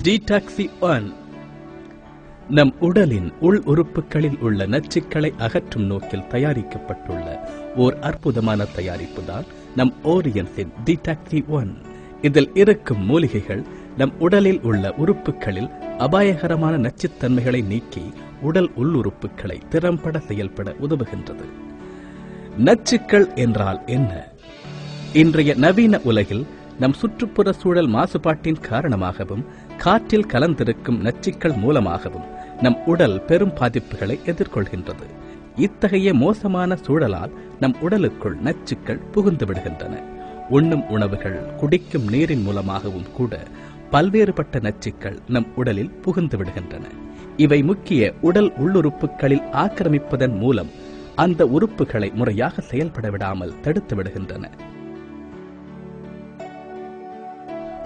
டீடாக்சி-1 நம் உடலின் உள் உறுப்புகளில் உள்ள நச்சுக்களை அகற்றும் நோக்கில் தயாரிக்கப்பட்டுள்ள ஓர் அற்புதமான தயாரிப்பு தான் நம் ஓரியன்ஸின் டீடாக்சி-1. இதில் இருக்கும் மூலிகைகள் நம் உடலில் உள்ள உறுப்புகளில் அபாயகரமான நச்சுத்தன்மைகளை நீக்கி உடல் உள்ளுறுப்புகளை திறம்பட செயல்பட உதவுகின்றது. நச்சுக்கள் என்றால் என்ன? இன்றைய நவீன உலகில் நம் சுற்றுப்புற சூழல் மாசுபாட்டின் காரணமாகவும் காற்றில் கலந்திருக்கும் நச்சுக்கள் மூலமாகவும் நம் உடல் பெரும் பாதிப்புகளை எதிர்கொள்கின்றது. இத்தகைய மோசமான சூழலால் நம் உடலுக்குள் நச்சுக்கள் புகுந்து விடுகின்றன. உண்ணும் உணவுகள், குடிக்கும் நீரின் மூலமாகவும் கூட பல்வேறுபட்ட நச்சுக்கள் நம் உடலில் புகுந்து விடுகின்றன. இவை முக்கிய உடல் உள்ளுறுப்புகளில் ஆக்கிரமிப்பதன் மூலம் அந்த உறுப்புகளை முறையாக செயல்பட விடாமல் தடுத்து விடுகின்றன.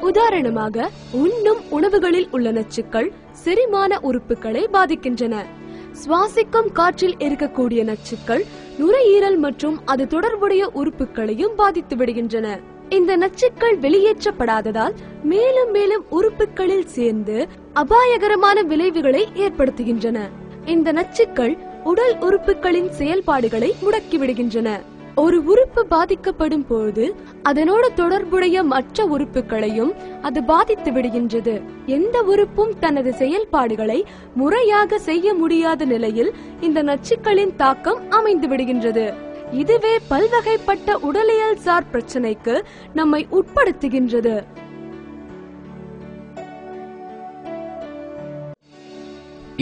உதாரணமாக, உண்ணும் உணவுகளில் உள்ள நச்சுக்கள் செரிமான உறுப்புகளை பாதிக்கின்றன. சுவாசிக்கும் காற்றில் இருக்கக்கூடிய நச்சுக்கள் நுரையீரல் மற்றும் அது தொடர்புடைய உறுப்புகளையும் பாதித்து விடுகின்றன. இந்த நச்சுக்கள் வெளியேற்றப்படாததால் மேலும் மேலும் உறுப்புகளில் சேர்ந்து அபாயகரமான விளைவுகளை ஏற்படுத்துகின்றன. இந்த நச்சுக்கள் உடல் உறுப்புகளின் செயல்பாடுகளை முடக்கிவிடுகின்றன. ஒரு உறுப்பு பாதிக்கப்படும் போது அதனோடு தொடர்புடைய மற்ற உறுப்புகளையும் அது பாதித்து விடுகின்றது. எந்த உறுப்பும் தனது செயல்பாடுகளை முறையாக செய்ய முடியாத நிலையில் இந்த நச்சுக்களின் தாக்கம் அமைந்து விடுகின்றது. இதுவே பல்வகைப்பட்ட உடலியல் சார் பிரச்சனைக்கு நம்மை உட்படுத்துகின்றது.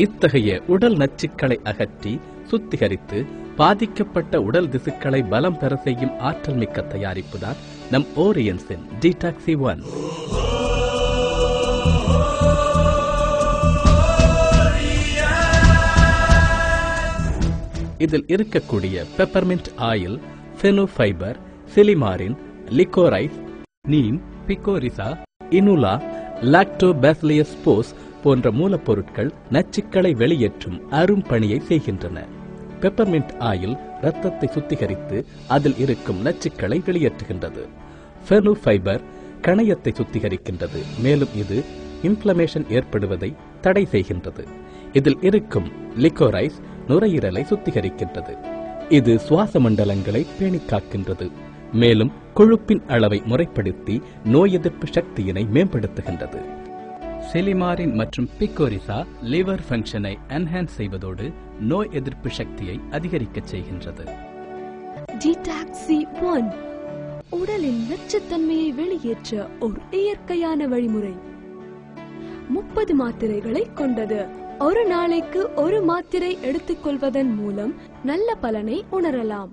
இத்தகைய உடல் நச்சுக்களை அகற்றி சுத்திகரித்து பாதிக்கப்பட்ட உடல் திசுக்களை பலம் பெற செய்யும் ஆற்றல் மிக்க தயாரிப்பு தான் நம் ஓரியன்ஸின் டீடாக்சி-1. இதில் இருக்கக்கூடிய peppermint oil, ஃபெனோஃபைபர், சிலிமாரின், liquorice, neem, பிகோரிசா, இனுலா, லாக்டோபாசிலியஸ் spores போன்ற மூலப்பொருட்கள் நச்சுக்களை வெளியேற்றும் அரும் பணியை செய்கின்றன. பெப்பர்மின்ட் ஆயில் இரத்தத்தை சுத்திகரித்து அதில் இருக்கும் நச்சுக்களை வெளியேற்றுகின்றது. ஃபெனோஃபைபர் கணையத்தை சுத்திகரிக்கின்றது. மேலும் இது இன்ஃப்ளமேஷன் ஏற்படுவதை தடை செய்கின்றது. இதில் இருக்கும் லிகோரைஸ் நுரையீரலை சுத்திகரிக்கின்றது. இது சுவாச மண்டலங்களை பேணி காக்கின்றது. மேலும் கொழுப்பின் அளவை முறைப்படுத்தி நோய் எதிர்ப்பு சக்தியினை மேம்படுத்துகின்றது. செலிமாரின் மற்றும் பிகோரிசா லிவர் ஃபங்க்ஷனை என்ஹான்ஸ் செய்வதோடு நோய் எதிர்ப்பு சக்தியை அதிகரிக்க செய்கின்றது. டீடாக்சி-1 உடலின் நச்சுத்தன்மையை வெளியேற்ற ஒரு இயற்கையான வழிமுறை. 30 மாத்திரைகளை கொண்டது. ஒரு நாளைக்கு ஒரு மாத்திரை எடுத்துக்கொள்வதன் மூலம் நல்ல பலனை உணரலாம்.